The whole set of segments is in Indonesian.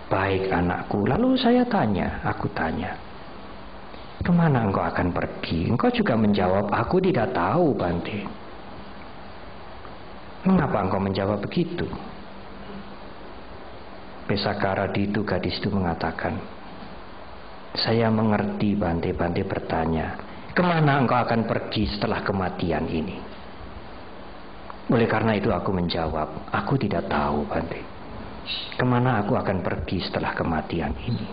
Baik anakku. Lalu aku tanya, kemana engkau akan pergi? Engkau juga menjawab, aku tidak tahu, Bante. Mengapa engkau menjawab begitu? Pesakaradi itu, gadis itu mengatakan, saya mengerti, Bante. Bante bertanya, kemana engkau akan pergi setelah kematian ini? Oleh karena itu aku menjawab, aku tidak tahu, Bante. Kemana aku akan pergi setelah kematian ini?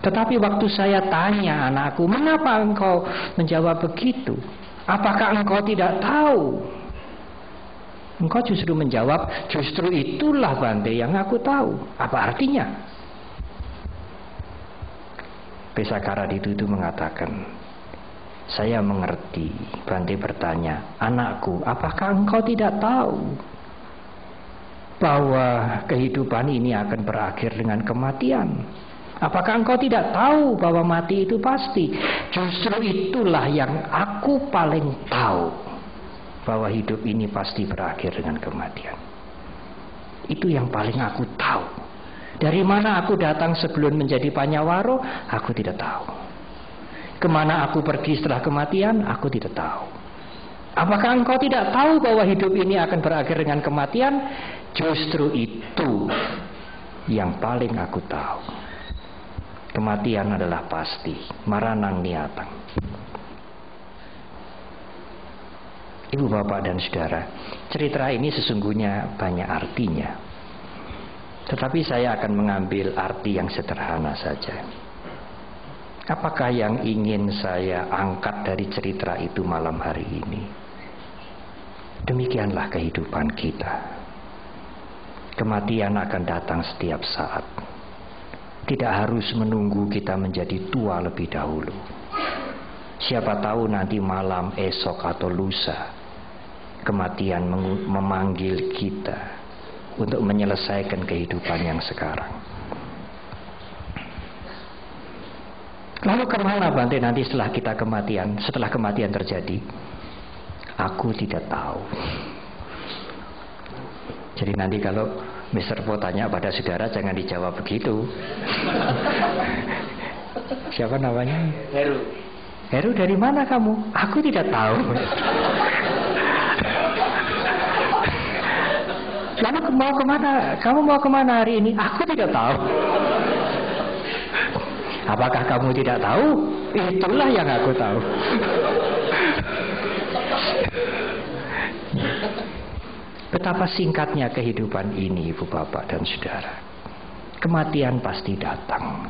Tetapi waktu saya tanya anakku, mengapa engkau menjawab begitu? Apakah engkau tidak tahu? Engkau justru menjawab, justru itulah, Bante, yang aku tahu. Apa artinya? Pesakaradi itu mengatakan, saya mengerti. Bante bertanya, anakku, apakah engkau tidak tahu bahwa kehidupan ini akan berakhir dengan kematian? Apakah engkau tidak tahu bahwa mati itu pasti? Justru itulah yang aku paling tahu, bahwa hidup ini pasti berakhir dengan kematian. Itu yang paling aku tahu. Dari mana aku datang sebelum menjadi Panyawaro, aku tidak tahu. Kemana aku pergi setelah kematian, aku tidak tahu. Apakah engkau tidak tahu bahwa hidup ini akan berakhir dengan kematian? Justru itu yang paling aku tahu. Kematian adalah pasti. Maranang niatang. Ibu, bapak, dan saudara, cerita ini sesungguhnya banyak artinya. Tetapi saya akan mengambil arti yang sederhana saja. Apakah yang ingin saya angkat dari cerita itu malam hari ini? Demikianlah kehidupan kita. Kematian akan datang setiap saat. Tidak harus menunggu kita menjadi tua lebih dahulu. Siapa tahu nanti malam, esok, atau lusa, kematian memanggil kita untuk menyelesaikan kehidupan yang sekarang. Lalu kemana, Bante, nanti setelah kematian terjadi? Aku tidak tahu. Jadi nanti kalau Mr. Po tanya pada saudara, jangan dijawab begitu. Siapa namanya? Heru. Heru, dari mana kamu? Aku tidak tahu. Lalu mau kemana? Kamu mau kemana hari ini? Aku tidak tahu. Apakah kamu tidak tahu? Itulah yang aku tahu. Betapa singkatnya kehidupan ini, ibu, bapak, dan saudara. Kematian pasti datang.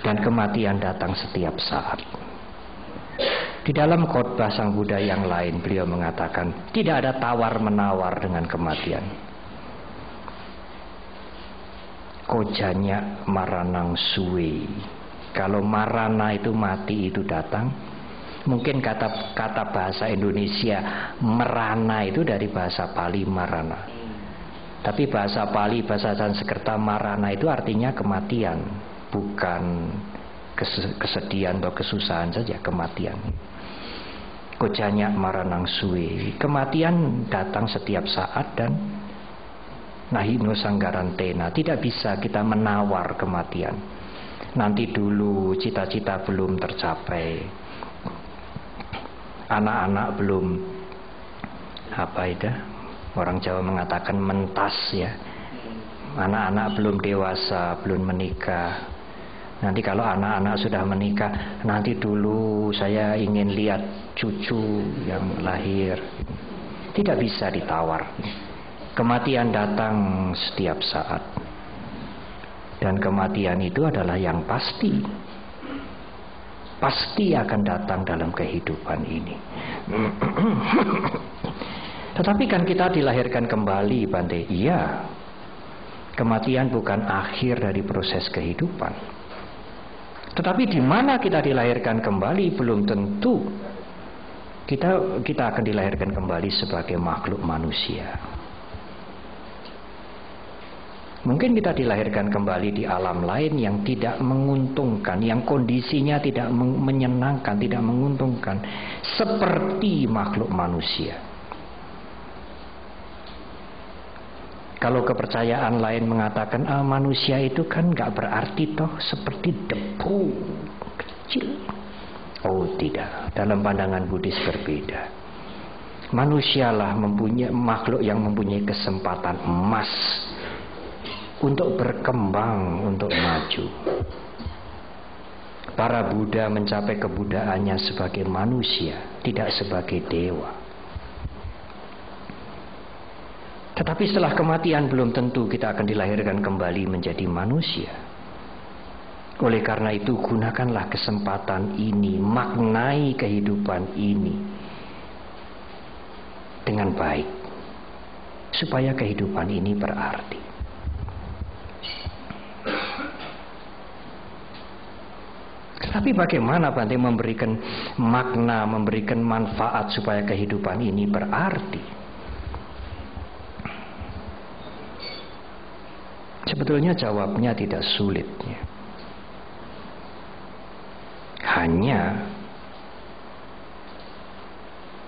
Dan kematian datang setiap saat. Di dalam khotbah Sang Buddha yang lain, beliau mengatakan, tidak ada tawar-menawar dengan kematian. Kojanya maranang suwe. Kalau marana itu mati, itu datang. Mungkin kata bahasa Indonesia merana itu dari bahasa Pali marana. Tapi bahasa Pali, bahasa Sanskerta, marana itu artinya kematian, bukan kesedihan atau kesusahan saja, kematian. Kojanya maranang suwe. Kematian datang setiap saat dan nahino sanggarantena. Tidak bisa kita menawar kematian. Nanti dulu, cita-cita belum tercapai. Anak-anak belum, apa itu? Orang Jawa mengatakan mentas, ya. Anak-anak belum dewasa, belum menikah. Nanti kalau anak-anak sudah menikah, nanti dulu saya ingin lihat cucu yang lahir. Tidak bisa ditawar. Kematian datang setiap saat. Dan kematian itu adalah yang pasti. Pasti akan datang dalam kehidupan ini. Tetapi kan kita dilahirkan kembali, Bante. Iya. Kematian bukan akhir dari proses kehidupan. Tetapi di mana kita dilahirkan kembali belum tentu. Kita akan dilahirkan kembali sebagai makhluk manusia. Mungkin kita dilahirkan kembali di alam lain yang tidak menguntungkan, yang kondisinya tidak menyenangkan, tidak menguntungkan, seperti makhluk manusia. Kalau kepercayaan lain mengatakan manusia itu kan nggak berarti toh, seperti debu kecil. Oh tidak, dalam pandangan Buddhis berbeda. Manusialah mempunyai makhluk yang mempunyai kesempatan emas untuk berkembang, untuk maju. Para Buddha mencapai kebuddhaannya sebagai manusia, tidak sebagai dewa. Tetapi setelah kematian belum tentu kita akan dilahirkan kembali menjadi manusia. Oleh karena itu gunakanlah kesempatan ini, maknai kehidupan ini dengan baik, supaya kehidupan ini berarti. Tetapi bagaimana Bante memberikan makna, memberikan manfaat supaya kehidupan ini berarti? Sebetulnya jawabnya tidak sulit. Hanya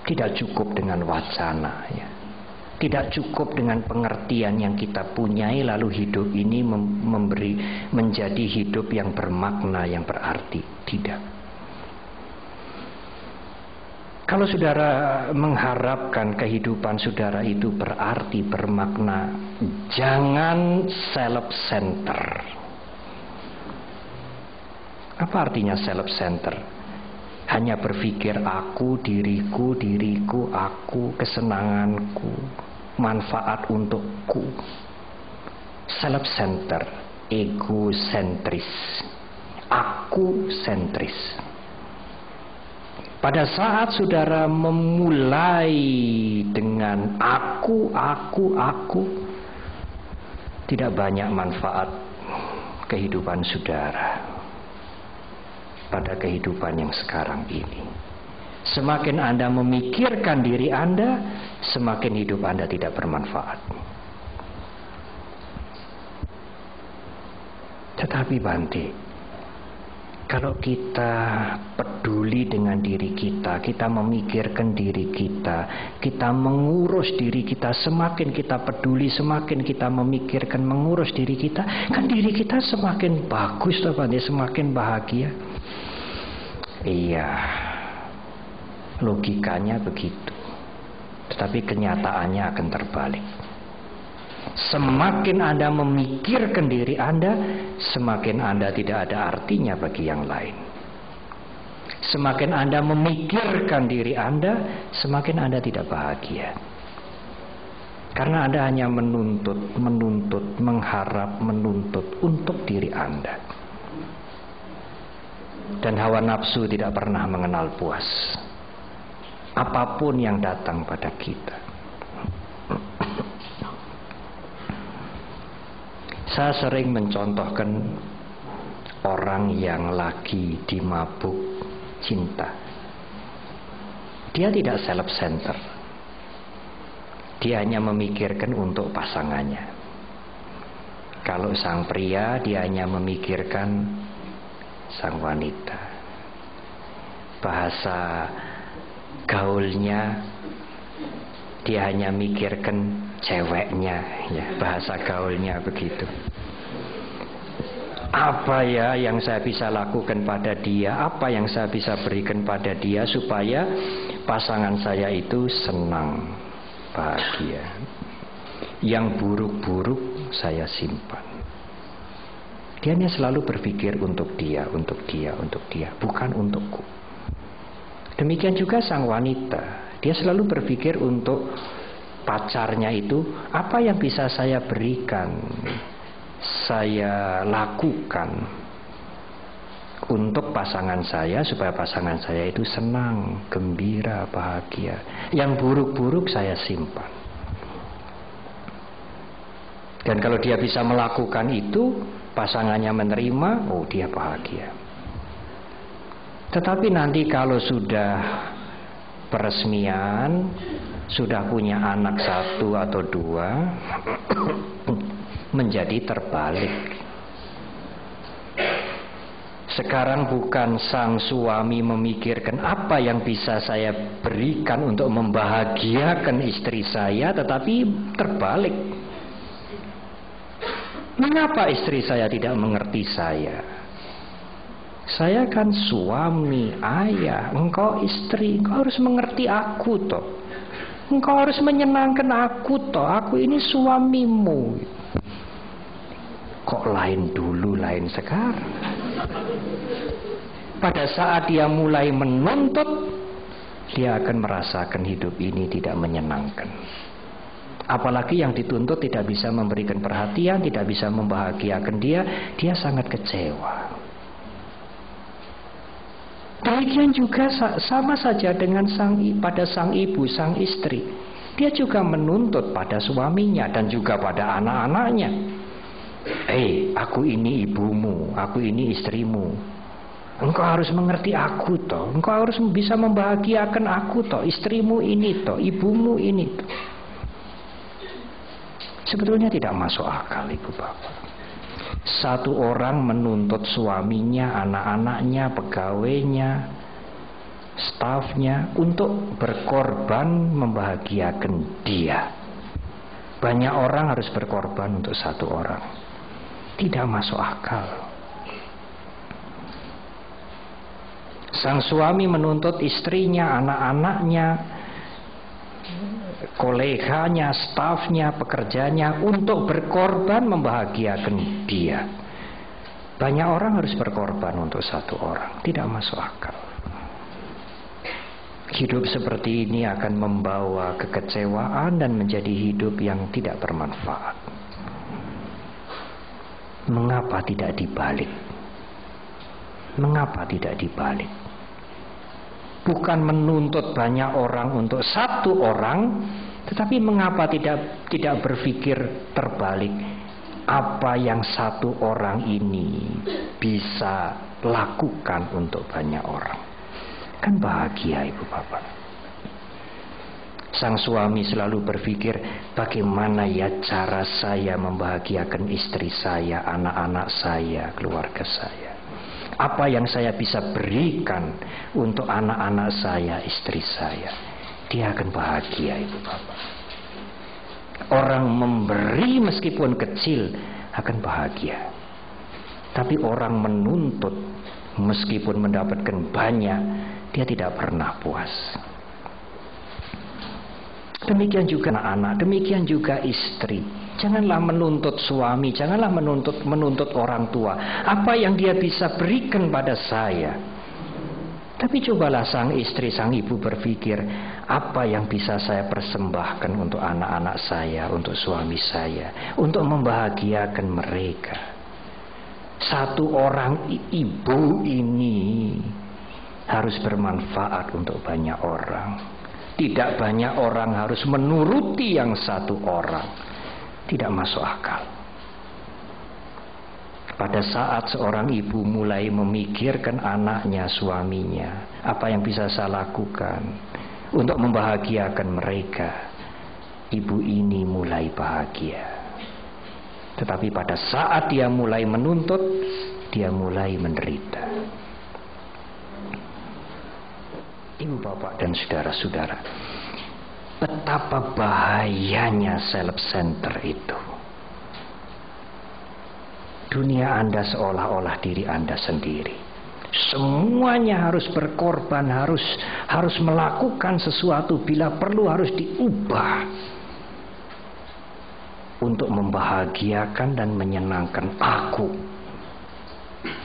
tidak cukup dengan wacana, ya. Tidak cukup dengan pengertian yang kita punyai lalu hidup ini menjadi hidup yang bermakna, yang berarti. Tidak. Kalau saudara mengharapkan kehidupan saudara itu berarti, bermakna, jangan self-center. Apa artinya self-center? Hanya berpikir aku, diriku, aku, kesenanganku, manfaat untukku. Self-center, egosentris, aku sentris. Pada saat saudara memulai dengan aku, tidak banyak manfaat kehidupan saudara pada kehidupan yang sekarang ini. Semakin Anda memikirkan diri Anda, semakin hidup Anda tidak bermanfaat. Tetapi Bante, kalau kita peduli dengan diri kita, kita memikirkan diri kita, kita mengurus diri kita, semakin kita peduli, semakin kita memikirkan, mengurus diri kita, kan diri kita semakin bagus, semakin bahagia. Iya, logikanya begitu. Tetapi kenyataannya akan terbalik. Semakin Anda memikirkan diri Anda, semakin Anda tidak ada artinya bagi yang lain. Semakin Anda memikirkan diri Anda, semakin Anda tidak bahagia. Karena Anda hanya menuntut, mengharap, menuntut untuk diri Anda. Dan hawa nafsu tidak pernah mengenal puas. Apapun yang datang pada kita. Saya sering mencontohkan orang yang lagi dimabuk cinta. Dia tidak self-center. Dia hanya memikirkan untuk pasangannya. Kalau sang pria, dia hanya memikirkan sang wanita. Bahasa gaulnya, dia hanya mikirkan ceweknya, ya, bahasa gaulnya begitu. Apa ya yang saya bisa lakukan pada dia, apa yang saya bisa berikan pada dia supaya pasangan saya itu senang, bahagia. Yang buruk-buruk saya simpan. Dia hanya selalu berpikir untuk dia, bukan untukku. Demikian juga sang wanita, dia selalu berpikir untuk pacarnya itu, apa yang bisa saya berikan, saya lakukan untuk pasangan saya supaya pasangan saya itu senang, gembira, bahagia. Yang buruk-buruk saya simpan. Dan kalau dia bisa melakukan itu, pasangannya menerima, oh dia bahagia. Tetapi nanti kalau sudah peresmian, sudah punya anak 1 atau 2, menjadi terbalik. Sekarang bukan sang suami memikirkan apa yang bisa saya berikan untuk membahagiakan istri saya, tetapi terbalik. Mengapa istri saya tidak mengerti saya? Saya kan suami, ayah, engkau istri, engkau harus mengerti aku toh. Engkau harus menyenangkan aku toh, aku ini suamimu. Kok lain dulu, lain sekarang. Pada saat dia mulai menuntut, dia akan merasakan hidup ini tidak menyenangkan. Apalagi yang dituntut tidak bisa memberikan perhatian, tidak bisa membahagiakan dia sangat kecewa. Demikian juga sama saja dengan pada sang ibu, sang istri. Dia juga menuntut pada suaminya dan juga pada anak-anaknya. Aku ini ibumu, aku ini istrimu. Engkau harus mengerti aku toh. Engkau harus bisa membahagiakan aku toh. Istrimu ini toh, ibumu ini toh. Sebetulnya tidak masuk akal, ibu bapak. Satu orang menuntut suaminya, anak-anaknya, pegawainya, stafnya untuk berkorban membahagiakan dia. Banyak orang harus berkorban untuk satu orang. Tidak masuk akal. Sang suami menuntut istrinya, anak-anaknya, koleganya, stafnya, pekerjanya untuk berkorban membahagiakan dia. Banyak orang harus berkorban untuk satu orang. Tidak masuk akal. Hidup seperti ini akan membawa kekecewaan dan menjadi hidup yang tidak bermanfaat. Mengapa tidak dibalik? Mengapa tidak dibalik? Bukan menuntut banyak orang untuk satu orang, tetapi mengapa tidak berpikir terbalik? Apa yang satu orang ini bisa lakukan untuk banyak orang? Kan bahagia, ibu bapak. Sang suami selalu berpikir, bagaimana ya cara saya membahagiakan istri saya, anak-anak saya, keluarga saya. Apa yang saya bisa berikan untuk anak-anak saya, istri saya. Dia akan bahagia, ibu bapak. Orang memberi meskipun kecil akan bahagia. Tapi orang menuntut meskipun mendapatkan banyak, dia tidak pernah puas. Demikian juga anak-anak, demikian juga istri. Janganlah menuntut suami, janganlah menuntut orang tua. Apa yang dia bisa berikan pada saya. Tapi cobalah sang istri, sang ibu berpikir, apa yang bisa saya persembahkan untuk anak-anak saya, untuk suami saya, untuk membahagiakan mereka. Satu orang ibu ini harus bermanfaat untuk banyak orang. Tidak banyak orang harus menuruti yang satu orang. Tidak masuk akal. Pada saat seorang ibu mulai memikirkan anaknya, suaminya, apa yang bisa saya lakukan untuk membahagiakan mereka, ibu ini mulai bahagia. Tetapi pada saat dia mulai menuntut, dia mulai menderita. Ibu bapak dan saudara-saudara, betapa bahayanya self center itu. Dunia Anda seolah-olah diri Anda sendiri. Semuanya harus berkorban, harus melakukan sesuatu, bila perlu harus diubah untuk membahagiakan dan menyenangkan aku.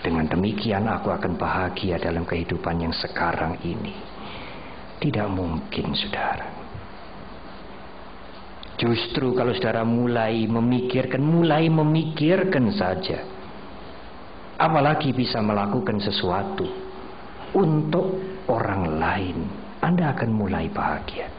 Dengan demikian aku akan bahagia dalam kehidupan yang sekarang ini. Tidak mungkin, saudara. Justru kalau saudara mulai memikirkan saja, apalagi bisa melakukan sesuatu untuk orang lain, Anda akan mulai bahagia.